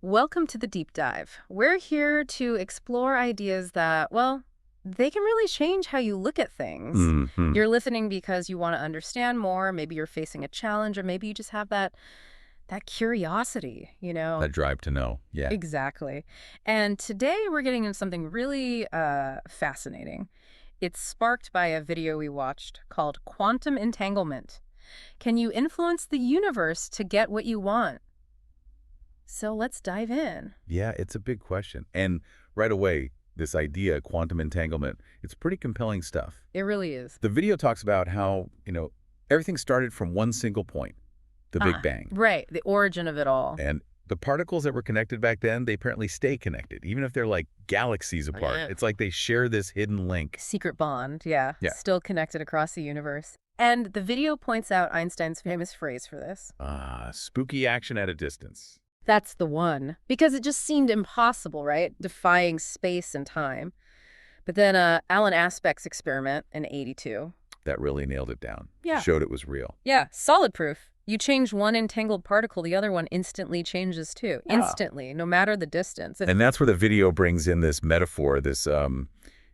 Welcome to the deep dive. We're here to explore ideas that, well, they can really change how you look at things. Hmm. You're listening because you want to understand more, maybe you're facing a challenge, or maybe you just have that curiosity. That drive to know. Yeah. Exactly. And today we're getting into something really fascinating. It's sparked by a video we watched called Quantum Entanglement. Can you influence the universe to get what you want? So let's dive in. Yeah, it's a big question. And right away, this idea, quantum entanglement, it's pretty compelling stuff. It really is. The video talks about how, everything started from one single point, the Big Ah, Bang. right. The origin of it all. And the particles that were connected back then, they apparently stay connected, even if they're like galaxies Oh, apart. yeah. It's like they share this hidden link. Secret bond, yeah. Yeah. Still connected across the universe. And the video points out Einstein's famous phrase for this. Spooky action at a distance. That's the one. Because it just seemed impossible, right? Defying space and time. But then Alan Aspect's experiment in '82. That really nailed it down. Yeah. Showed it was real. Yeah, solid proof. You change one entangled particle, the other one instantly changes too. Yeah. Instantly, no matter the distance. And that's where the video brings in this metaphor, this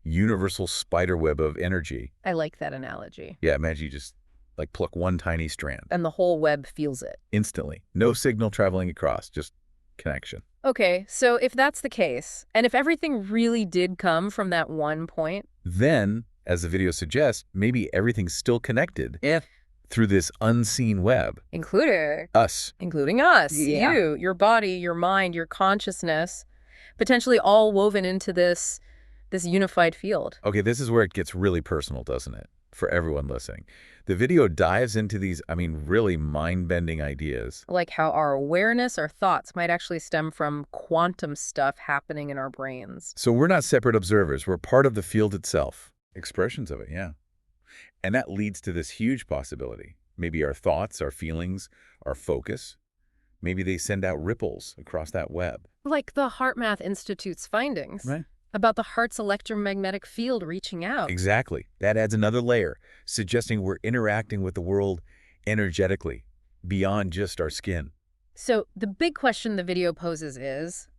universal spider web of energy. I like that analogy. Yeah, imagine you just like pluck one tiny strand And the whole web feels it. instantly. No signal traveling across, just connection. Okay, so if that's the case, and if everything really did come from that one point, Then, as the video suggests, maybe everything's still connected through this unseen web. including us, Yeah. you, your body, your mind, your consciousness, potentially all woven into this unified field. Okay, this is where it gets really personal, doesn't it? For everyone listening. The video dives into these, really mind-bending ideas. Like how our awareness, our thoughts might actually stem from quantum stuff happening in our brains. So we're not separate observers. We're part of the field itself. Expressions of it, yeah. And that leads to this huge possibility. Maybe our thoughts, our feelings, our focus, maybe they send out ripples across that web. Like the HeartMath Institute's findings. Right. About the heart's electromagnetic field reaching out. Exactly. That adds another layer, suggesting we're interacting with the world energetically, beyond just our skin. So the big question the video poses is,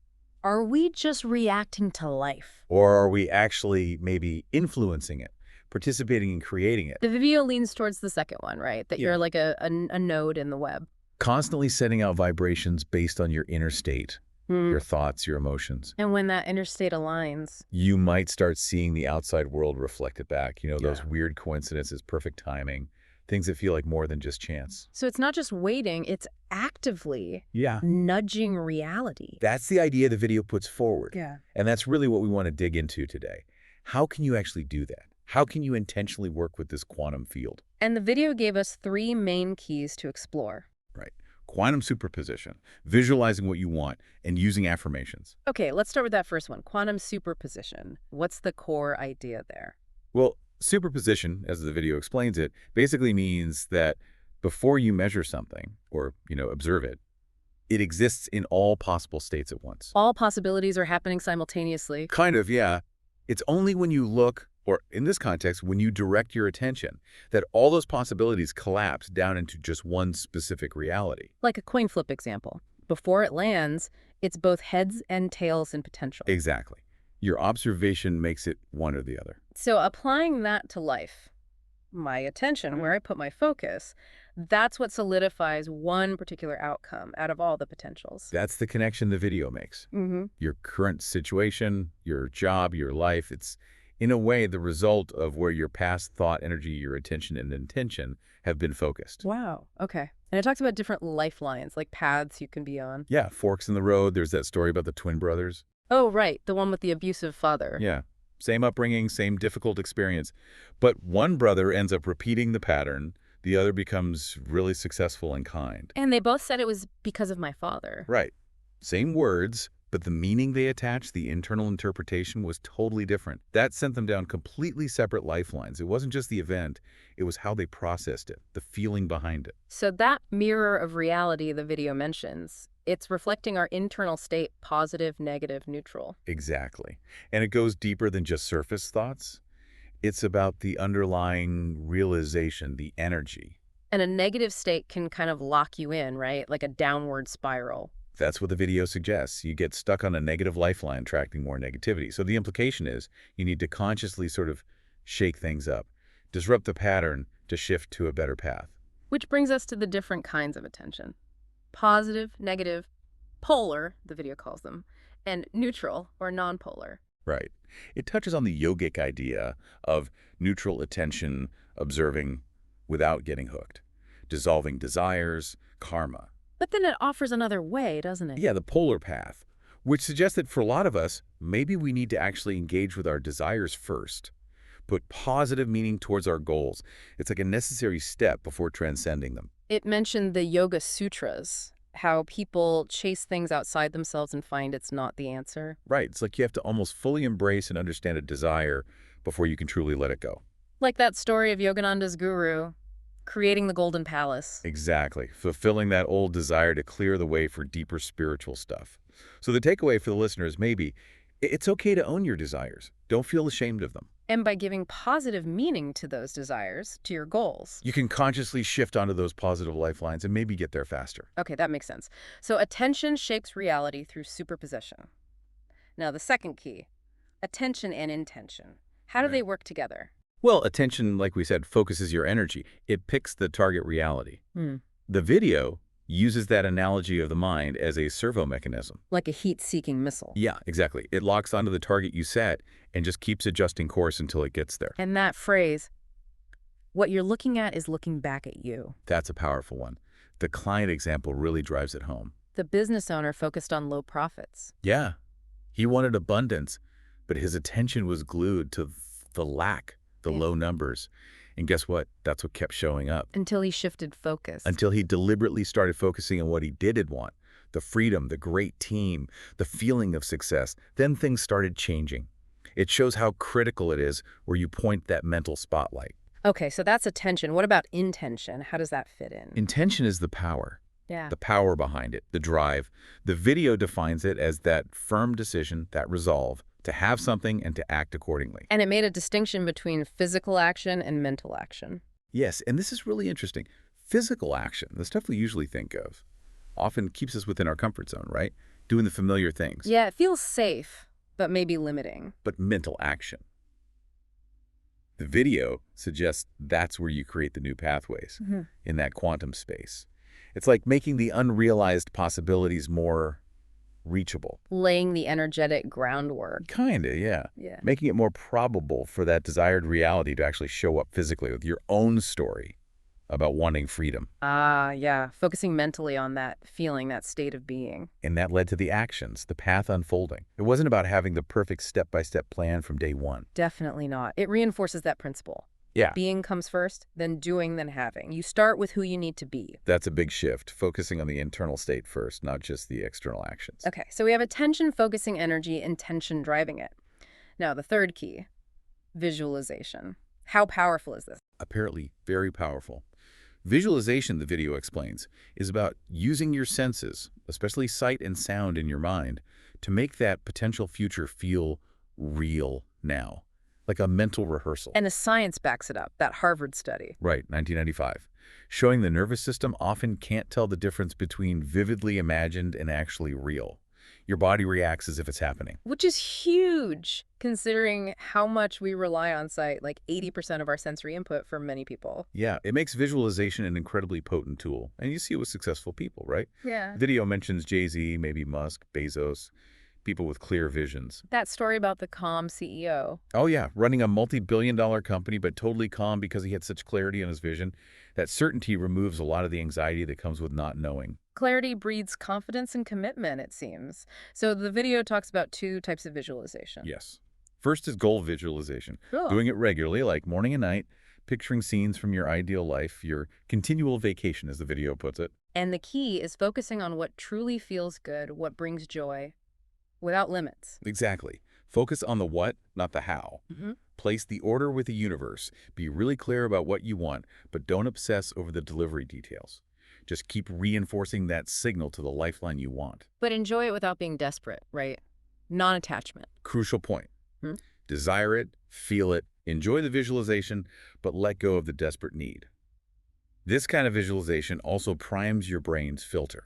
are we just reacting to life? Or are we actually maybe influencing it, participating in creating it? The video leans towards the second one, right? That Yeah. you're like a node in the web. Constantly sending out vibrations based on your inner state, your thoughts, your emotions. And when that interstate aligns, You might start seeing the outside world reflected back. Those Yeah. weird coincidences, perfect timing, things that feel like more than just chance. so it's not just waiting, it's actively Yeah. nudging reality. That's the idea the video puts forward. Yeah. And that's really what we want to dig into today. How can you actually do that? How can you intentionally work with this quantum field? And the video gave us three main keys to explore. Right. Quantum superposition, visualizing what you want, and using affirmations. Okay, let's start with that first one, quantum superposition. What's the core idea there? Well, superposition, as the video explains it, basically means that before you measure something or, observe it, it exists in all possible states at once. All possibilities are happening simultaneously. Kind of, yeah. It's only when you look, or in this context, when you direct your attention, that all those possibilities collapse down into just one specific reality. Like a coin flip example. Before it lands, it's both heads and tails in potential. Exactly. Your observation makes it one or the other. So applying that to life, my attention, where I put my focus, that's what solidifies one particular outcome out of all the potentials. That's the connection the video makes. Mm-hmm. Your current situation, your job, your life, it's in a way the result of where your past thought, energy, your attention, and intention have been focused. Wow. Okay. And it talks about different lifelines, like paths you can be on. Yeah, forks in the road. There's that story about the twin brothers. Oh, right. The one with the abusive father. Yeah, same upbringing, same difficult experience. But one brother ends up repeating the pattern. The other becomes really successful and kind. And they both said it was because of my father. Right. Same words, but the meaning they attached, the internal interpretation, was totally different. That sent them down completely separate lifelines. It wasn't just the event, it was how they processed it, the feeling behind it. So that mirror of reality the video mentions, it's reflecting our internal state, positive, negative, neutral. Exactly. And it goes deeper than just surface thoughts. It's about the underlying realization, the energy. And a negative state can kind of lock you in, right? Like a downward spiral. That's what the video suggests. You get stuck on a negative lifeline attracting more negativity. So the implication is you need to consciously sort of shake things up, disrupt the pattern to shift to a better path. Which brings us to the different kinds of attention. Positive, negative, polar, the video calls them, and neutral or nonpolar. Right. It touches on the yogic idea of neutral attention, observing without getting hooked, dissolving desires, karma. But then it offers another way, doesn't it? Yeah, the polar path, which suggests that for a lot of us, maybe we need to actually engage with our desires first, put positive meaning towards our goals. It's like a necessary step before transcending them. It mentioned the Yoga Sutras, how people chase things outside themselves and find it's not the answer. Right. It's like you have to almost fully embrace and understand a desire before you can truly let it go. Like that story of Yogananda's guru creating the Golden Palace. Exactly. Fulfilling that old desire to clear the way for deeper spiritual stuff. So the takeaway for the listeners may be, it's okay to own your desires. Don't feel ashamed of them. And by giving positive meaning to those desires, to your goals. You can consciously shift onto those positive lifelines and maybe get there faster. Okay, that makes sense. So attention shapes reality through superposition. Now the second key, attention and intention. How do they work together? Well, attention, like we said, focuses your energy. It picks the target reality. The video uses that analogy of the mind as a servo mechanism. Like a heat-seeking missile. Yeah, exactly. It locks onto the target you set and just keeps adjusting course until it gets there. And that phrase, what you're looking at is looking back at you. That's a powerful one. The client example really drives it home. The business owner focused on low profits. Yeah, he wanted abundance, but his attention was glued to the lack, the low numbers. And guess what? That's what kept showing up. Until he shifted focus. Until he deliberately started focusing on what he did want. The freedom, the great team, the feeling of success. Then things started changing. It shows how critical it is where you point that mental spotlight. Okay, so that's attention. What about intention? How does that fit in? Intention is the power. Yeah. The power behind it, the drive. The video defines it as that firm decision, that resolve, to have something and to act accordingly. And it made a distinction between physical action and mental action. Yes, and this is really interesting. Physical action, the stuff we usually think of, often keeps us within our comfort zone, right? Doing the familiar things. Yeah, it feels safe, but maybe limiting. But mental action. The video suggests that's where you create the new pathways, in that quantum space. It's like making the unrealized possibilities more reachable. Laying the energetic groundwork. Kinda, yeah. Yeah. Making it more probable for that desired reality to actually show up physically with your own story about wanting freedom. Ah, yeah. Focusing mentally on that feeling, that state of being. And that led to the actions, the path unfolding. It wasn't about having the perfect step-by-step plan from day one. Definitely not. It reinforces that principle. Yeah. Being comes first, then doing, then having. You start with who you need to be. That's a big shift, focusing on the internal state first, not just the external actions. Okay, so we have attention focusing energy, intention driving it. Now, the third key, visualization. How powerful is this? Apparently very powerful. Visualization, the video explains, is about using your senses, especially sight and sound in your mind, to make that potential future feel real now, like a mental rehearsal. And the science backs it up, that Harvard study. Right, 1995. Showing the nervous system often can't tell the difference between vividly imagined and actually real. Your body reacts as if it's happening. Which is huge, considering how much we rely on sight, like 80% of our sensory input for many people. Yeah, it makes visualization an incredibly potent tool. And you see it with successful people, right? Yeah. Video mentions Jay-Z, maybe Musk, Bezos, people with clear visions. That story about the calm CEO. Oh yeah, running a multi-billion-dollar company, but totally calm because he had such clarity in his vision. That certainty removes a lot of the anxiety that comes with not knowing. Clarity breeds confidence and commitment, it seems. So the video talks about two types of visualization. Yes. First is goal visualization. Cool. Doing it regularly, like morning and night, picturing scenes from your ideal life, your continual vacation, as the video puts it. And the key is focusing on what truly feels good, what brings joy, without limits. Exactly. Focus on the what, not the how. Place the order with the universe. Be really clear about what you want, but don't obsess over the delivery details. Just keep reinforcing that signal to the lifeline you want. But enjoy it without being desperate, right? Non-attachment. Crucial point. Desire it, feel it, enjoy the visualization, but let go of the desperate need. This kind of visualization also primes your brain's filter.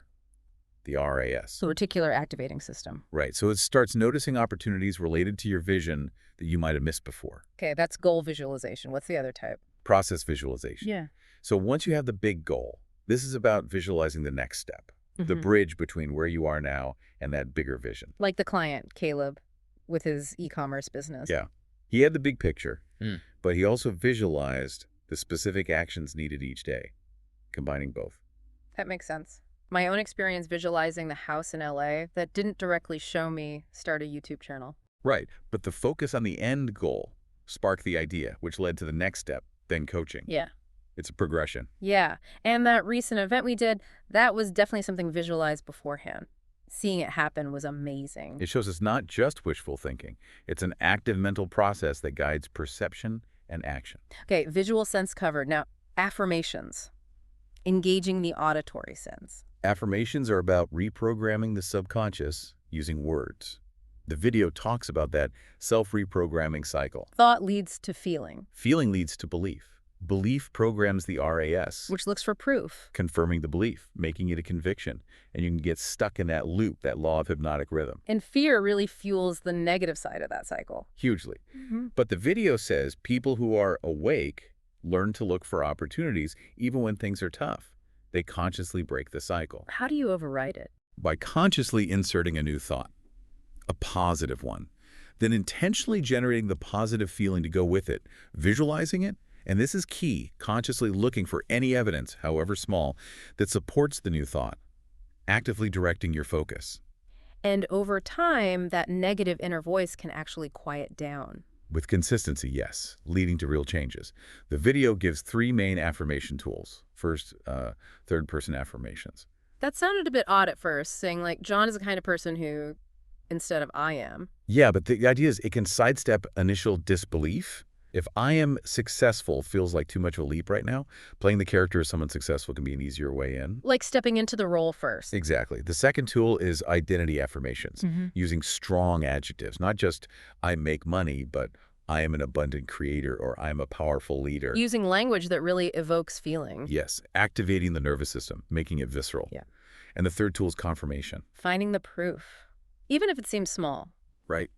the RAS. So reticular activating system. Right, so it starts noticing opportunities related to your vision that you might have missed before. Okay, that's goal visualization. What's the other type? Process visualization. Yeah. So once you have the big goal, this is about visualizing the next step, the Hmm. bridge between where you are now and that bigger vision. Like the client, Caleb, with his e-commerce business. Yeah. He had the big picture, Mm. but he also visualized the specific actions needed each day, combining both. That makes sense. My own experience visualizing the house in LA that didn't directly show me start a YouTube channel. Right, but the focus on the end goal sparked the idea, which led to the next step, then coaching. Yeah. It's a progression. Yeah. And that recent event we did, that was definitely something visualized beforehand. Seeing it happen was amazing. It shows it's not just wishful thinking. It's an active mental process that guides perception and action. Okay, visual sense covered. Now, affirmations. Engaging the auditory sense. Affirmations are about reprogramming the subconscious using words. The video talks about that self-reprogramming cycle. Thought leads to feeling, Feeling leads to belief. Belief programs the RAS, which looks for proof. confirming the belief, making it a conviction, and you can get stuck in that loop, that law of hypnotic rhythm. And fear really fuels the negative side of that cycle. Hugely. Mm-hmm. But the video says people who are awake learn to look for opportunities even when things are tough. They consciously break the cycle How do you override it? by consciously inserting a new thought, a positive one, then intentionally generating the positive feeling to go with it, visualizing it, and this is key, consciously looking for any evidence, however small, that supports the new thought, actively directing your focus. And over time, that negative inner voice can actually quiet down. With consistency, yes, leading to real changes. The video gives 3 main affirmation tools. First, third-person affirmations. That sounded a bit odd at first, saying like, John is the kind of person who, instead of I am. Yeah, but the idea is it can sidestep initial disbelief. If I am successful feels like too much of a leap right now, playing the character as someone successful can be an easier way in. Like stepping into the role first. Exactly. The second tool is identity affirmations, Mm-hmm. using strong adjectives, not just I make money, but I am an abundant creator or I am a powerful leader. Using language that really evokes feeling. Yes, activating the nervous system, making it visceral. Yeah. And the third tool is confirmation. Finding the proof, even if it seems small. Right.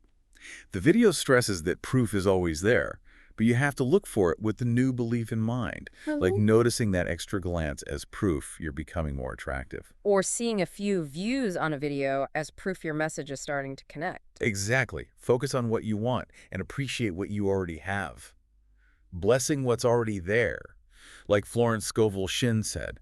The video stresses that proof is always there, but you have to look for it with the new belief in mind, like noticing that extra glance as proof you're becoming more attractive. Or seeing a few views on a video as proof your message is starting to connect. Exactly. Focus on what you want and appreciate what you already have. Blessing what's already there. Like Florence Scovel Shinn said,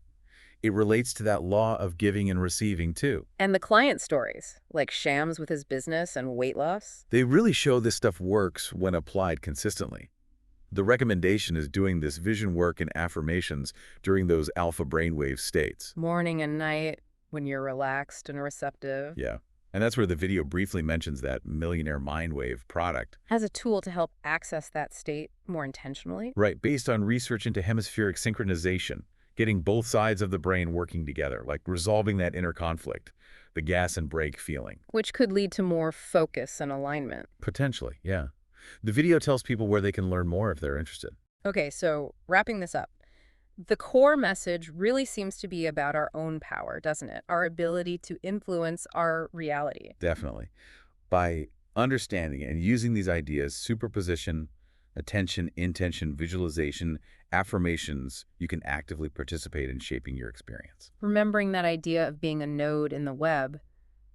it relates to that law of giving and receiving too. And the client stories, like Shams with his business and weight loss. They really show this stuff works when applied consistently. The recommendation is doing this vision work and affirmations during those alpha brainwave states. Morning and night, when you're relaxed and receptive. Yeah. And that's where the video briefly mentions that Millionaire Mindwave product. As a tool to help access that state more intentionally. Right, based on research into hemispheric synchronization, getting both sides of the brain working together, like resolving that inner conflict, the gas and brake feeling. Which could lead to more focus and alignment. Potentially, yeah. The video tells people where they can learn more if they're interested. Okay, so wrapping this up. The core message really seems to be about our own power, doesn't it? Our ability to influence our reality. Definitely. By understanding and using these ideas, superposition, attention, intention, visualization, affirmations, you can actively participate in shaping your experience. Remembering that idea of being a node in the web,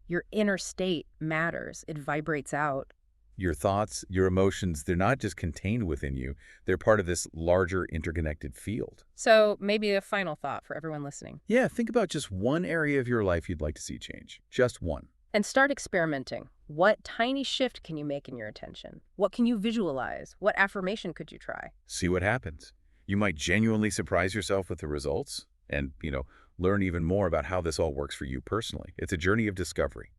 your inner state matters. It vibrates out. Your thoughts, your emotions, they're not just contained within you. They're part of this larger interconnected field. So maybe a final thought for everyone listening. Yeah, think about just one area of your life you'd like to see change. Just one. And start experimenting. What tiny shift can you make in your attention? What can you visualize? What affirmation could you try? See what happens. You might genuinely surprise yourself with the results and, learn even more about how this all works for you personally. It's a journey of discovery.